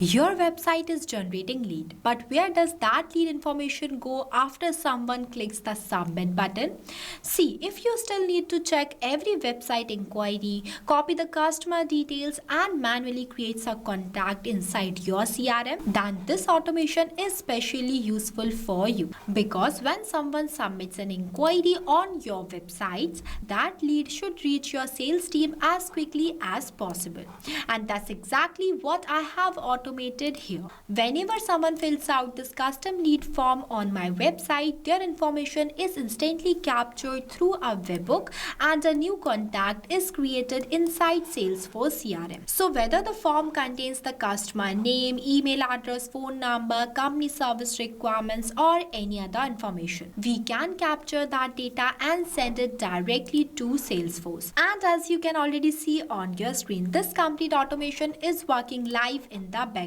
Your website is generating lead, but where does that lead information go after someone clicks the submit button? See, if you still need to check every website inquiry, copy the customer details, and manually create a contact inside your CRM, then this automation is especially useful for you. Because when someone submits an inquiry on your websites, that lead should reach your sales team as quickly as possible. And that's exactly what I have automated here. Whenever someone fills out this custom lead form on my website, their information is instantly captured through a webhook and a new contact is created inside Salesforce CRM. So whether the form contains the customer name, email address, phone number, company service requirements, or any other information, we can capture that data and send it directly to Salesforce. And as you can already see on your screen, this complete automation is working live in the background.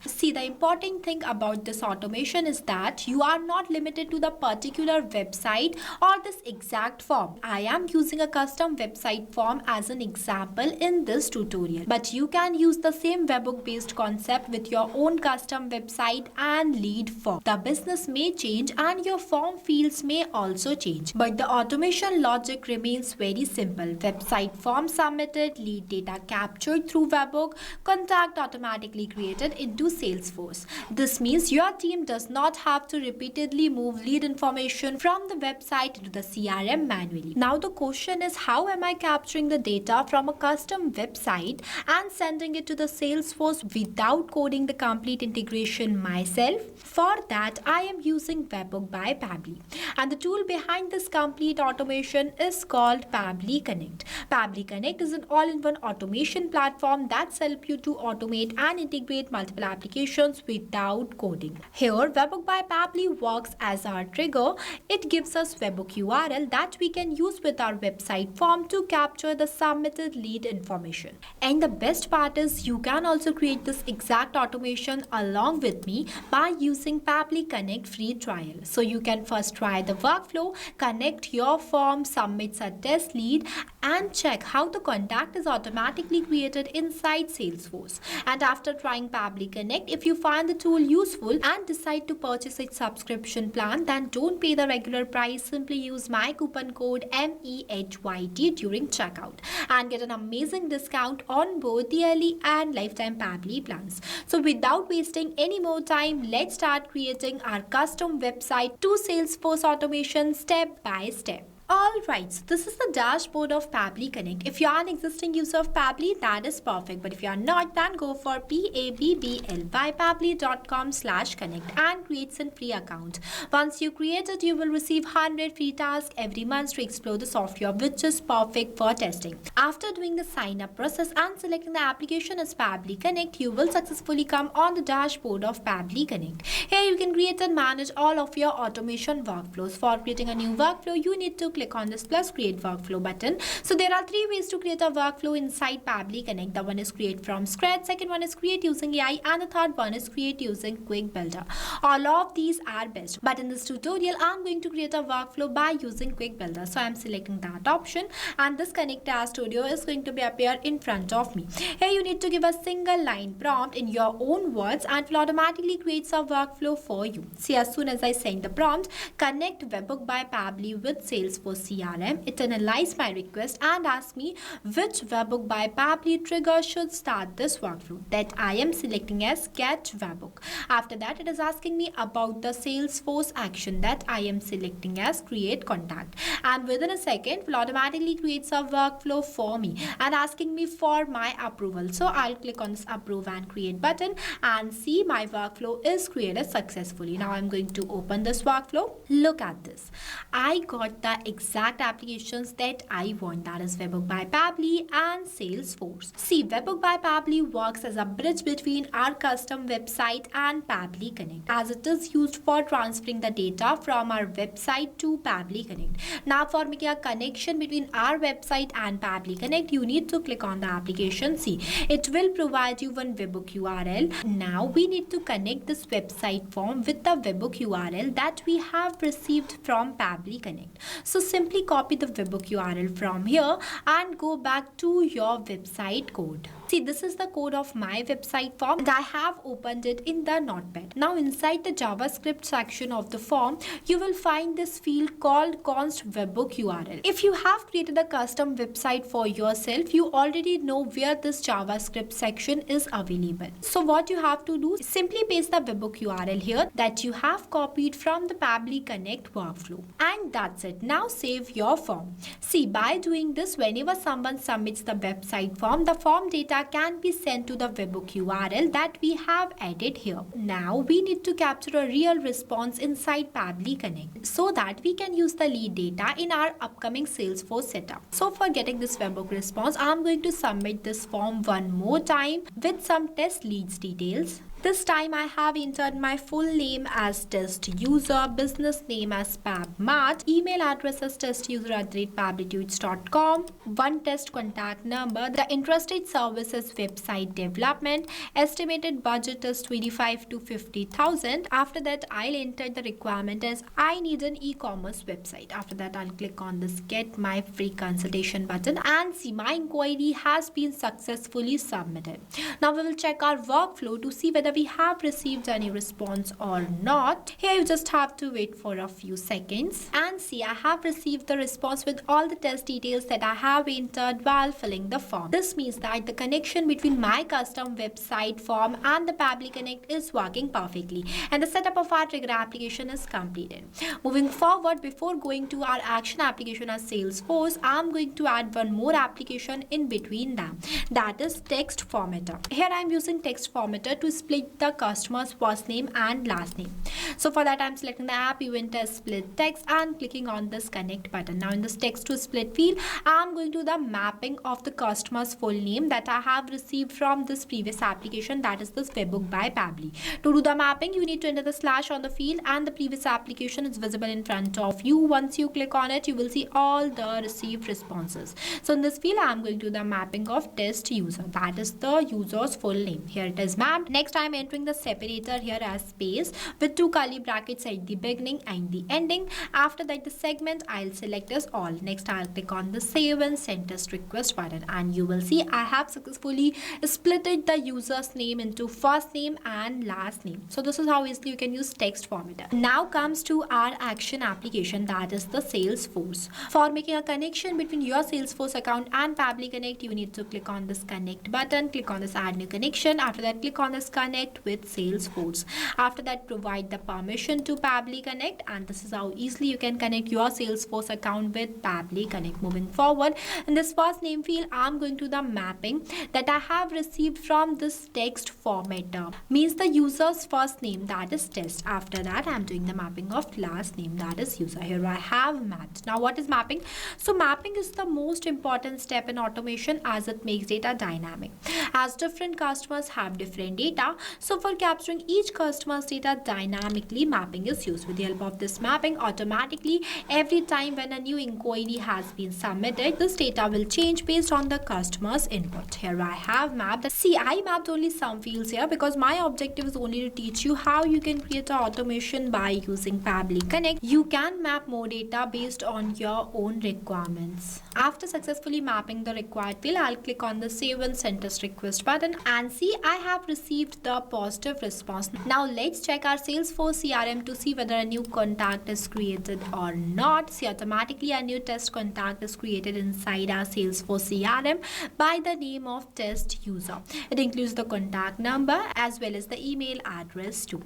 See, the important thing about this automation is that you are not limited to the particular website or this exact form. I am using a custom website form as an example in this tutorial, but you can use the same webhook based concept with your own custom website and lead form. The business may change and your form fields may also change, but the automation logic remains very simple. Website form submitted, lead data captured through webhook, contact automatically created into Salesforce. This means your team does not have to repeatedly move lead information from the website to the CRM manually. Now the question is, how am I capturing the data from a custom website and sending it to the Salesforce without coding the complete integration myself? For that, I am using Webhook by Pabbly. And the tool behind this complete automation is called Pabbly Connect. Pabbly Connect is an all-in-one automation platform that helps you to automate and integrate multiple applications without coding. Here, Webhook by Pabbly works as our trigger. It gives us Webhook URL that we can use with our website form to capture the submitted lead information. And the best part is you can also create this exact automation along with me by using Pabbly Connect free trial. So you can first try the workflow, connect your form, submit a test lead, and check how the contact is automatically created inside Salesforce. And after trying Pabbly Connect, if you find the tool useful and decide to purchase its subscription plan, then don't pay the regular price. Simply use my coupon code MEHYT during checkout and get an amazing discount on both the early and lifetime Pabbly plans. So without wasting any more time, let's start creating our custom website to Salesforce automation step by step. Alright, so this is the dashboard of Pabbly Connect. If you are an existing user of Pabbly, that is perfect. But if you are not, then go for pabbly.com/connect and create a free account. Once you create it, you will receive 100 free tasks every month to explore the software, which is perfect for testing. After doing the sign up process and selecting the application as Pabbly Connect, you will successfully come on the dashboard of Pabbly Connect. Here you can create and manage all of your automation workflows. For creating a new workflow, you need to click on this plus create workflow button. So there are three ways to create a workflow inside Pabbly Connect. The one is create from scratch, second one is create using AI, and the third one is create using Quick Builder. All of these are best, but in this tutorial I'm going to create a workflow by using Quick Builder. So I'm selecting that option and this Connect as Studio is going to be appear in front of me. Here you need to give a single line prompt in your own words and it will automatically create a workflow for you. See, as soon as I send the prompt, connect Webhook by Pabbly with Salesforce CRM, it analyzes my request and asks me which Webhook by Pabbly trigger should start this workflow. That I am selecting as get Webhook. After that, it is asking me about the Salesforce action that I am selecting as create contact. And within a second, it will automatically creates a workflow for me and asking me for my approval. So I'll click on this approve and create button and see my workflow is created successfully. Now I'm going to open this workflow. Look at this. I got the exact applications that I want, that is Webhook by Pabbly and Salesforce. See, Webhook by Pabbly works as a bridge between our custom website and Pabbly Connect, as it is used for transferring the data from our website to Pabbly Connect. Now for making a connection between our website and Pabbly Connect, you need to click on the application. See, it will provide you one Webhook URL. Now we need to connect this website form with the Webhook URL that we have received from Pabbly Connect. So simply copy the Webhook URL from here and go back to your website code. See, this is the code of my website form and I have opened it in the Notepad. Now inside the JavaScript section of the form, you will find this field called const webhook URL. If you have created a custom website for yourself, you already know where this JavaScript section is available. So what you have to do is simply paste the webhook URL here that you have copied from the Pabbly Connect workflow. And that's it. Now save your form. See, by doing this, whenever someone submits the website form, the form data can be sent to the webhook URL that we have added here. Now we need to capture a real response inside Pabbly Connect so that we can use the lead data in our upcoming Salesforce setup. So for getting this webhook response, I'm going to submit this form one more time with some test leads details. This time I have entered my full name as test user, business name as PabMart, email address as testuser@pabblytuits.com, one test contact number, the interested services website development, estimated budget is 25 to 50,000. After that, I'll enter the requirement as I need an e-commerce website. After that, I'll click on this get my free consultation button and see my inquiry has been successfully submitted. Now we will check our workflow to see whether we have received any response or not. Here you just have to wait for a few seconds and see I have received the response with all the test details that I have entered while filling the form. This means that the connection between my custom website form and the Pabbly Connect is working perfectly and the setup of our trigger application is completed. Moving forward, before going to our action application as Salesforce, I'm going to add one more application in between them, that is text formatter. Here I'm using text formatter to split the customer's first name and last name. So for that, I'm selecting the app event as split text and clicking on this connect button. Now in this text to split field, I'm going to the mapping of the customer's full name that I have received from this previous application, that is this Webhook by Pabbly. To do the mapping, you need to enter the slash on the field and the previous application is visible in front of you. Once you click on it, you will see all the received responses. So in this field, I'm going to the mapping of test user, that is the user's full name. Here it is mapped. Next, I'm entering the separator here as space with two curly brackets at the beginning and the ending. After that, the segment I'll select as all. Next, I'll click on the save and send test request button and you will see I have successfully splitted the user's name into first name and last name. So this is how easily you can use text formatter. Now comes to our action application, that is the Salesforce. For making a connection between your Salesforce account and Pabbly Connect, you need to click on this connect button, click on this add new connection. After that, click on this connect with Salesforce. After that, provide the permission to Pabbly Connect and this is how easily you can connect your Salesforce account with Pabbly Connect. Moving forward, in this first name field, I'm going to the mapping that I have received from this text formatter, means the user's first name, that is test. After that, I'm doing the mapping of last name, that is user. Here I have mapped. Now what is mapping? So mapping is the most important step in automation as it makes data dynamic. As different customers have different data, so for capturing each customer's data dynamically, mapping is used. With the help of this mapping, automatically every time when a new inquiry has been submitted, this data will change based on the customer's input. Here I have mapped. See, I mapped only some fields here because my objective is only to teach you how you can create an automation by using Pabbly Connect. You can map more data based on your own requirements. After successfully mapping the required field, I'll click on the save and send test request button and see I have received the positive response. Now let's check our Salesforce CRM to see whether a new contact is created or not. See, automatically a new test contact is created inside our Salesforce CRM by the name of test user. It includes the contact number as well as the email address too.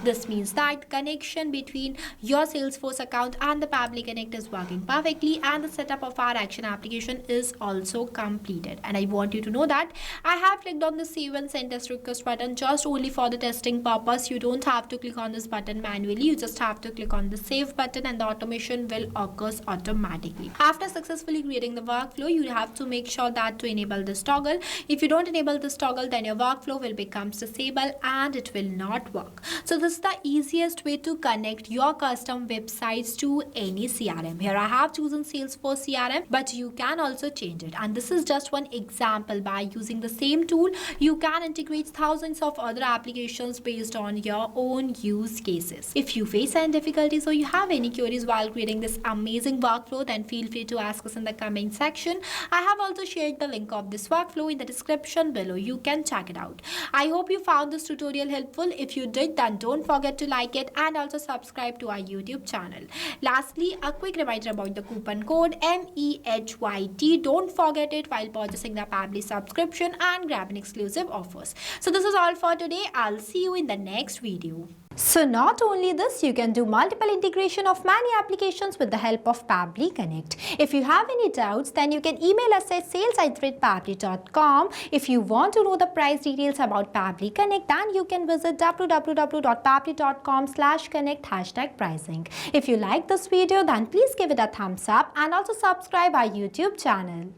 This means that connection between your Salesforce account and the Pabbly Connect is working perfectly and the setup of our action application is also completed. And I want you to know that I have clicked on the save and send test request button just only for the testing purpose. You don't have to click on this button manually. You just have to click on the save button and the automation will occur automatically. After successfully creating the workflow, you have to make sure that to enable this toggle. If you don't enable this toggle, then your workflow will become disabled and it will not work. So this is the easiest way to connect your custom websites to any CRM. Here I have chosen Salesforce CRM, but you can also change it. And this is just one example. By using the same tool, you can integrate thousands of other applications based on your own use cases. If you face any difficulties or you have any queries while creating this amazing workflow, then feel free to ask us in the comment section. I have also shared the link of this workflow in the description below. You can check it out. I hope you found this tutorial helpful. If you did, then don't forget to like it and also subscribe to our YouTube channel. Lastly, a quick reminder about the coupon code MEHYT. Don't forget it while purchasing the Pabbly subscription and grab an exclusive offers. So this is all for today. I'll see you in the next video. So not only this, you can do multiple integration of many applications with the help of Pabbly Connect. If you have any doubts, then you can email us at sales@pabbly.com. If you want to know the price details about Pabbly Connect, then you can visit www.pabbly.com/connect #pricing. If you like this video, then please give it a thumbs up and also subscribe our YouTube channel.